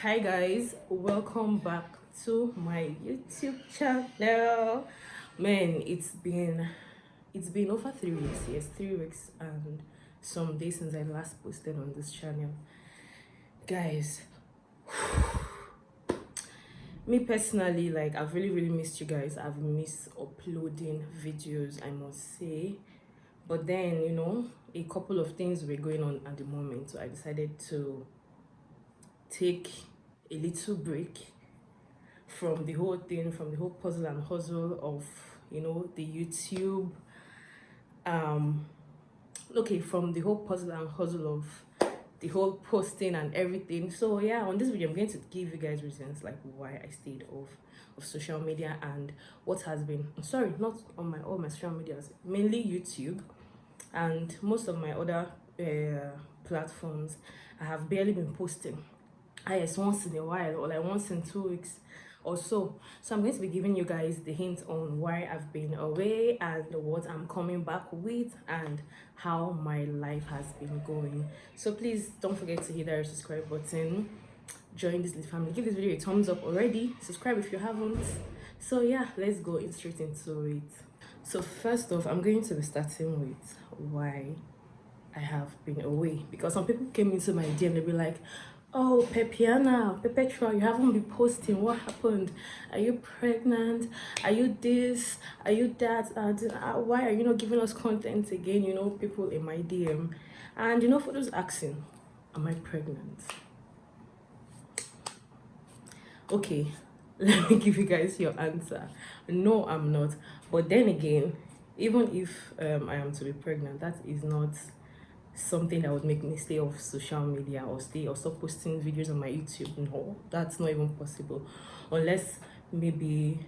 Hi guys, welcome back to my YouTube channel. Man, it's been over 3 weeks. Yes, 3 weeks and some days since I last posted on this channel. Guys, me personally, like I've really missed you guys. I've missed uploading videos, I must say. But then, a couple of things were going on at the moment, so I decided to take a little break from the whole thing, from the whole puzzle and hustle of the YouTube. Um, okay, from the whole puzzle and hustle of the whole posting and everything. So yeah, on this video, I'm going to give you guys reasons like why I stayed off of social media and what has been. Sorry, not on my all my social medias, mainly YouTube and most of my other platforms. I have barely been posting. Yes, once in a while or like once in 2 weeks or so. So I'm going to be giving you guys the hint on why I've been away and what I'm coming back with and how my life has been going. So please don't forget to hit that subscribe button, join this little family, give this video a thumbs up already, subscribe if you haven't. So yeah, let's go straight into it. So first off, I'm going to be starting with why I have been away, because some people came into my DM, they'll be like, oh, Perpetua, you haven't been posting. What happened? Are you pregnant? Are you this? Are you that? Why are you not giving us content again? People in my DM. And for those asking, am I pregnant? Okay, let me give you guys your answer. No, I'm not. But then again, even if I am to be pregnant, that is not something that would make me stay off social media or stop posting videos on my YouTube. No, that's not even possible, unless maybe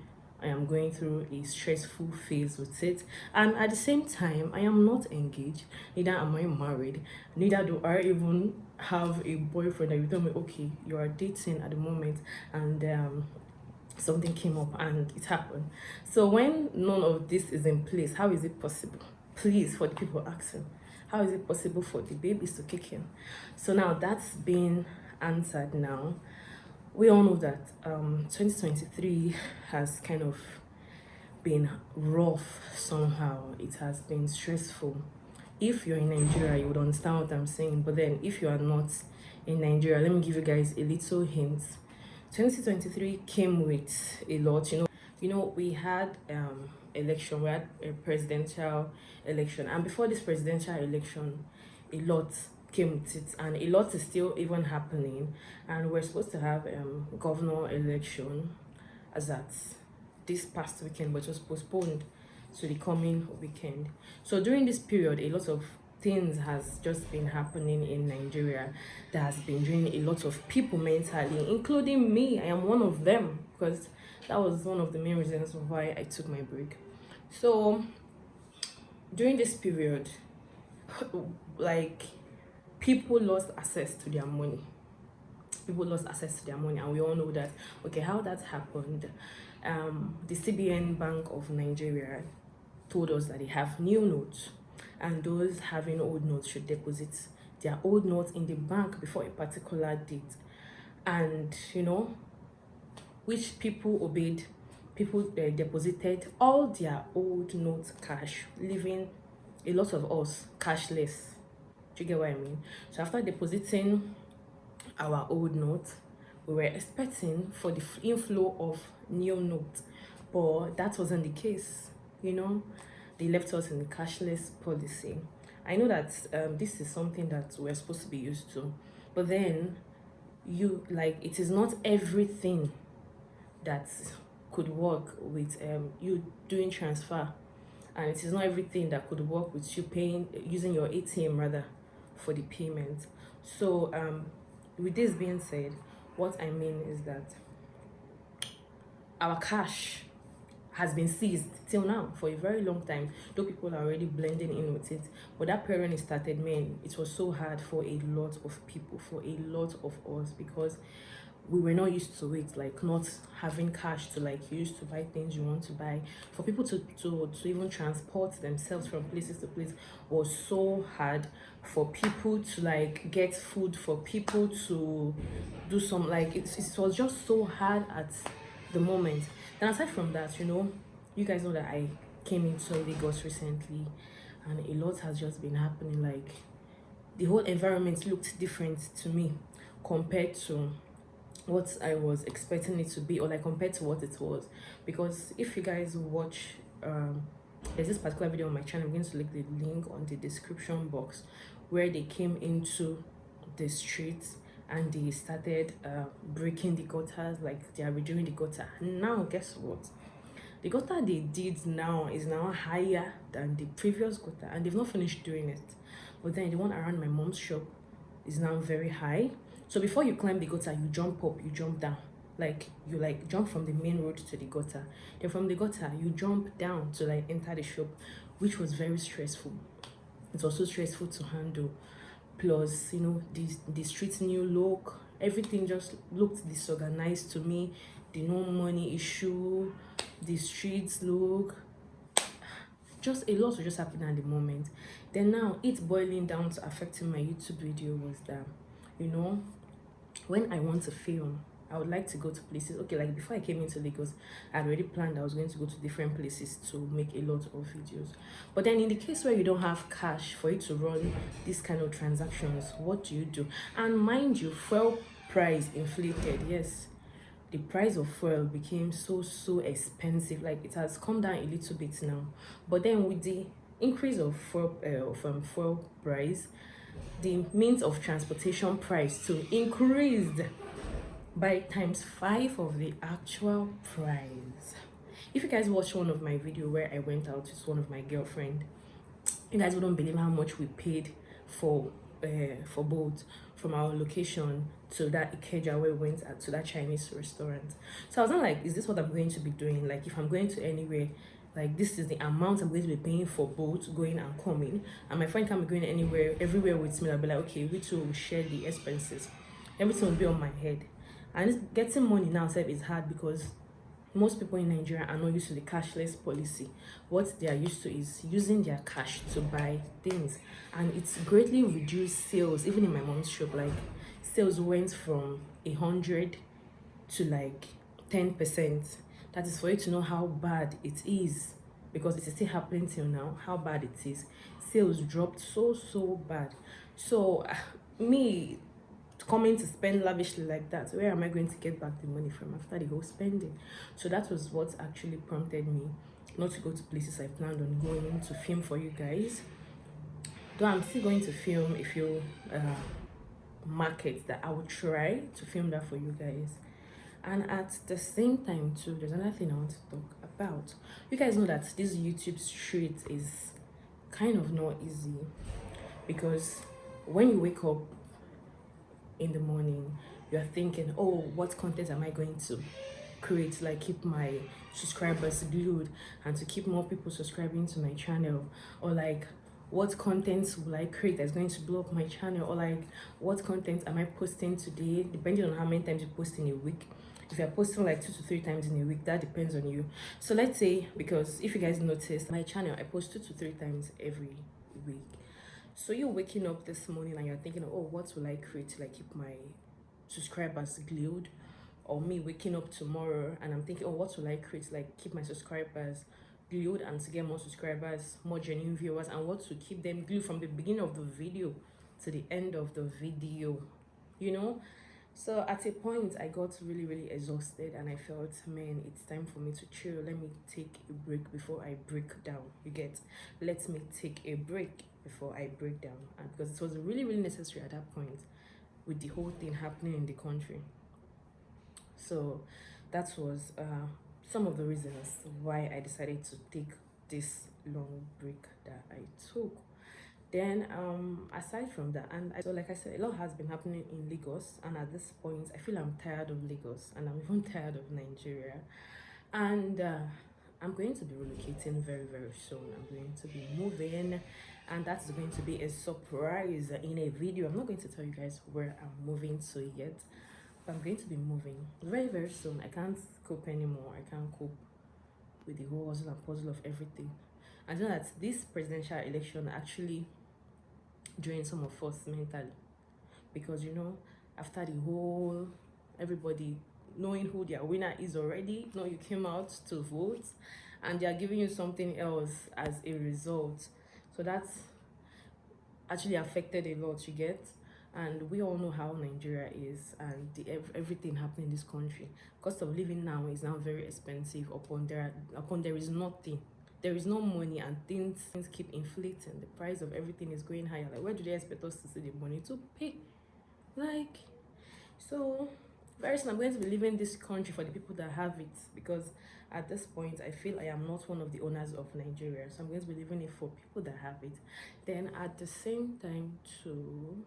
I am going through a stressful phase with it. And at the same time, I am not engaged, neither am I married, neither do I even have a boyfriend that you tell me, okay, you are dating at the moment, and something came up and it happened. So when none of this is in place, how is it possible? Please, for the people asking, how is it possible for the babies to kick in? So now that's been answered. Now we all know that 2023 has kind of been rough somehow. It has been stressful. If you're in Nigeria, you would understand what I'm saying, but then if you are not in Nigeria, let me give you guys a little hint. 2023 came with a lot. We had election, we had a presidential election, and before this presidential election, a lot came with it, and a lot is still even happening. And we're supposed to have governor election as at this past weekend, but it was postponed to the coming weekend. So during this period, a lot of things has just been happening in Nigeria that has been draining a lot of people mentally, including me. I am one of them, because that was one of the main reasons why I took my break. So during this period, like, people lost access to their money. And we all know that. Okay, how that happened. The CBN Bank of Nigeria told us that they have new notes, and those having old notes should deposit their old notes in the bank before a particular date. And which people obeyed. People deposited all their old notes cash, leaving a lot of us cashless. Do you get what I mean? So after depositing our old notes, we were expecting for the inflow of new notes, but that wasn't the case. They left us in the cashless policy. I know that this is something that we're supposed to be used to, but then it is not everything that could work with you doing transfer, and it is not everything that could work with you paying using your ATM rather for the payment. So with this being said, what I mean is that our cash has been seized till now for a very long time, though people are already blending in with it. But that period it started, man, it was so hard for a lot of people, for a lot of us, because we were not used to it, like not having cash to like use to buy things you want to buy. For people to even transport themselves from places to place was so hard. For people to like get food, for people to do some, like it was just so hard at the moment. And aside from that, you know, you guys know that I came into Lagos recently, and a lot has just been happening. Like the whole environment looked different to me compared to what I was expecting it to be, or like compared to what it was. Because if you guys watch, there's this particular video on my channel, I'm going to leave the link on the description box, where they came into the streets and they started breaking the gutters, like they are redoing the gutter. Now guess what? The gutter they did now is now higher than the previous gutter, and they've not finished doing it. But then the one around my mom's shop is now very high. So before you climb the gutter, you jump up, you jump down. Like you like jump from the main road to the gutter. Then from the gutter, you jump down to like enter the shop, which was very stressful. It's also stressful to handle. Plus, you know, the street's new look, everything just looked disorganized to me. The no money issue, the streets look, just a lot was just happening at the moment. Then now it's boiling down to affecting my YouTube video was that, you know, when I want to film, I would like to go to places. Okay, like before I came into Lagos, I had already planned I was going to go to different places to make a lot of videos. But then in the case where you don't have cash for you to run this kind of transactions, what do you do? And mind you, fuel price inflated. Yes, the price of fuel became so expensive. Like it has come down a little bit now, but then with the increase of fuel price, the means of transportation price too increased by ×5 of the actual price. If you guys watched one of my video where I went out with one of my girlfriend, you guys wouldn't believe how much we paid for both from our location to that Ikeja where we went to that Chinese restaurant. So I was not like, is this what I'm going to be doing? Like if I'm going to anywhere, like this is the amount I'm going to be paying for both going and coming, and my friend can't be going everywhere with me. I'll be like, okay, we two will share the expenses. Everything will be on my head. And getting money now is hard because most people in Nigeria are not used to the cashless policy. What they are used to is using their cash to buy things, and it's greatly reduced sales. Even in my mom's shop, like sales went from 100 to like 10%. That is for you to know how bad it is, because it is still happening till now. How bad it is. Sales dropped so bad. So me coming to spend lavishly like that, where am I going to get back the money from after the whole spending? So that was what actually prompted me not to go to places I planned on going to film for you guys. Though I'm still going to film a few markets that I will try to film that for you guys. And at the same time too, there's another thing I want to talk about. You guys know that this YouTube street is kind of not easy, because when you wake up in the morning, you're thinking, oh, what content am I going to create to like keep my subscribers glued and to keep more people subscribing to my channel? Or like, what content will I create that's going to blow up my channel? Or like, what content am I posting today, depending on how many times you post in a week. If you're posting like 2 to 3 times in a week, that depends on you. So let's say, because if you guys notice my channel, I post 2 to 3 times every week. So you're waking up this morning and you're thinking, oh, what will I create to like keep my subscribers glued? Or me waking up tomorrow and I'm thinking, oh, what will I create to like keep my subscribers glued and to get more subscribers, more genuine viewers, and what to keep them glued from the beginning of the video to the end of the video, you know? So at a point I got really exhausted and I felt, man, it's time for me to chill. Let me take a break before I break down. You get? Let me take a break before I break down. And because it was really necessary at that point with the whole thing happening in the country. So that was some of the reasons why I decided to take this long break that I took. Then aside from that, and so like I said, a lot has been happening in Lagos, and at this point I feel I'm tired of Lagos and I'm even tired of Nigeria. And I'm going to be relocating very soon. I'm going to be moving, and that's going to be a surprise in a video. I'm not going to tell you guys where I'm moving to yet, But I'm going to be moving very, very soon. I can't cope anymore. I can't cope with the whole hustle and puzzle of everything. I know that this presidential election actually drained some of us mentally, because you know, after the whole everybody knowing who their winner is already, no, you came out to vote and they are giving you something else as a result. So that's actually affected a lot, you get. And we all know how Nigeria is, and everything happening in this country. Cost of living now is now very expensive. Upon there is nothing, there is no money, and things keep inflating. The price of everything is going higher. Like, where do they expect us to see the money to pay? Like, so very soon I'm going to be leaving this country for the people that have it, because at this point I feel I am not one of the owners of Nigeria. So I'm going to be leaving it for people that have it. Then at the same time too,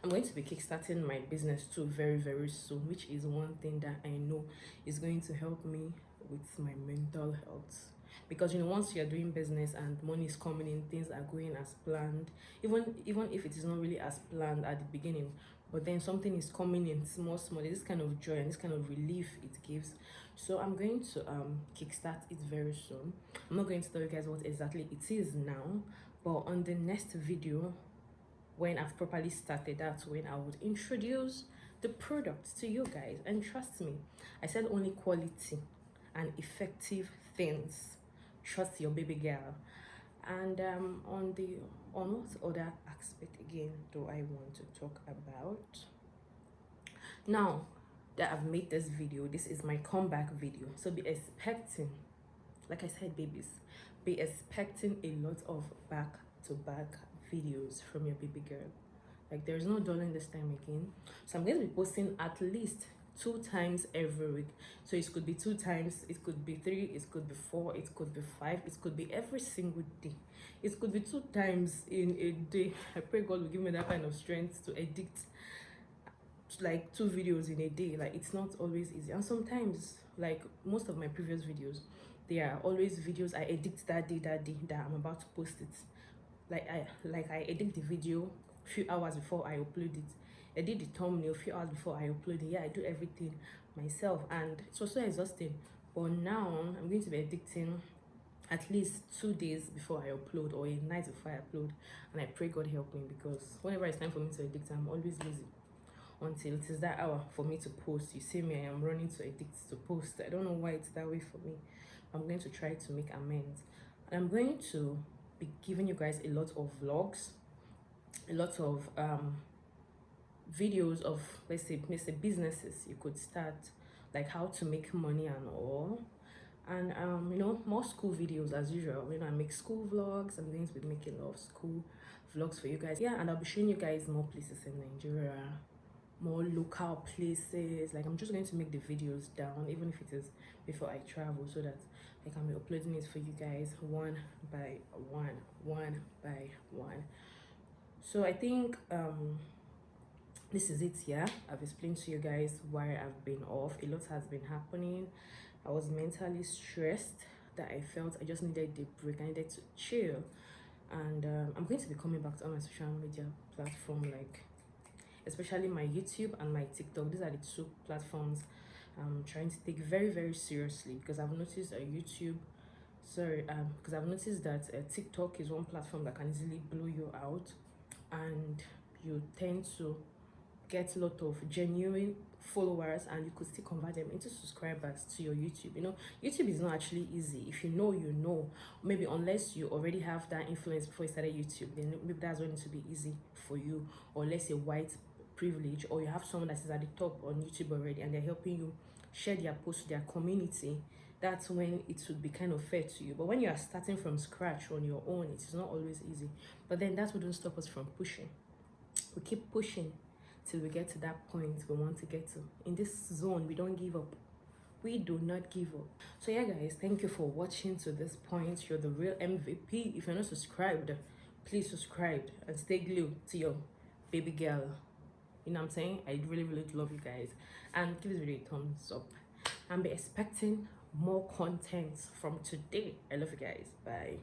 I'm going to be kickstarting my business too very, very soon, which is one thing that I know is going to help me with my mental health. Because you know, once you're doing business and money is coming in, things are going as planned, even if it is not really as planned at the beginning, but then something is coming in small, there's this kind of joy and this kind of relief it gives. So I'm going to kickstart it very soon. I'm not going to tell you guys what exactly it is now, but on the next video, when I've properly started, that's when I would introduce the product to you guys. And trust me, I said only quality and effective things. Trust your baby girl. And on what other aspect again do I want to talk about? Now that I've made this video, this is my comeback video, so be expecting, like I said, babies, be expecting a lot of back-to-back videos from your baby girl. Like, there's no dulling this time again. So I'm going to be posting at least 2 times every week. So it could be 2 times, it could be 3, it could be 4, it could be 5, it could be every single day, it could be 2 times in a day. I pray God will give me that kind of strength to edit like 2 videos in a day. Like, it's not always easy, and sometimes, like most of my previous videos, they are always videos I edit that day that I'm about to post it. Like I edit the video a few hours before I upload it, edit the thumbnail a few hours before I upload it. Yeah, I do everything myself, and it was so exhausting. But now I'm going to be editing at least 2 days before I upload, or a night before I upload, and I pray God help me, because whenever it's time for me to edit, I'm always lazy until it is that hour for me to post. You see me, I am running to edit to post. I don't know why it's that way for me. I'm going to try to make amends, and I'm going to be giving you guys a lot of vlogs, a lot of videos of, let's say businesses you could start, like how to make money and all. And you know, more school videos as usual. You know, I make school vlogs. I'm going to be making a lot of school vlogs for you guys. Yeah, and I'll be showing you guys more places in Nigeria, more local places. Like, I'm just going to make the videos down, even if it is before I travel, so that I can be uploading it for you guys one by one. So I think this is it. Yeah, I've explained to you guys why I've been off. A lot has been happening. I was mentally stressed, that I felt I just needed a break. I needed to chill. And I'm going to be coming back to all my social media platform, like especially my YouTube and my TikTok. These are the 2 platforms I'm trying to take very, very seriously, because I've noticed because I've noticed that TikTok is one platform that can easily blow you out, and you tend to get a lot of genuine followers, and you could still convert them into subscribers to your YouTube. You know, YouTube is not actually easy. If you know, you know. Maybe unless you already have that influence before you started YouTube, then maybe that's going to be easy for you. Or unless you're white privilege, or you have someone that is at the top on YouTube already and they're helping you share their posts to their community, that's when it would be kind of fair to you. But when you are starting from scratch on your own, it is not always easy. But then that wouldn't stop us from pushing. We keep pushing till we get to that point we want to get to. In this zone, we don't give up. We do not give up. So yeah, guys, thank you for watching to this point. You're the real MVP. If you're not subscribed, please subscribe and stay glued to your baby girl. You know what I'm saying? I really, really love you guys, and give this video a thumbs up, and be expecting more content from today. I love you guys. Bye.